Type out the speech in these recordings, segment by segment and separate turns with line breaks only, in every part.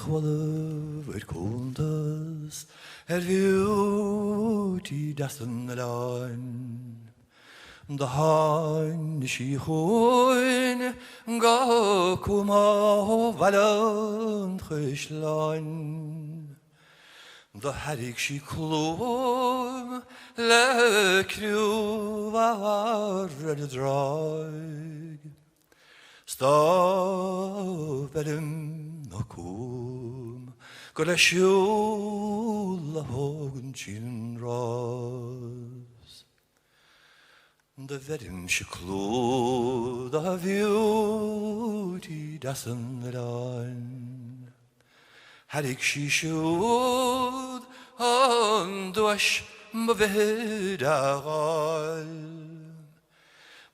chwalw yr cwndas fiwt I dasyn y lain. Da hain si chwyn ga cwma valan chyshlain. Da harig si clwm le criw ar y draig. Staf bedym no cwm gyda siwl a hogan sin ras. Da vedym si clwd a fiwt I dasyn yr ein. Harig si siwd ond dwash ma fyd a gael.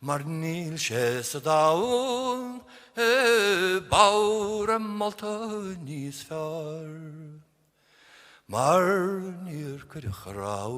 Mar níl sé sa dawn bawr am malta níos fearr. Mar níl cydych raw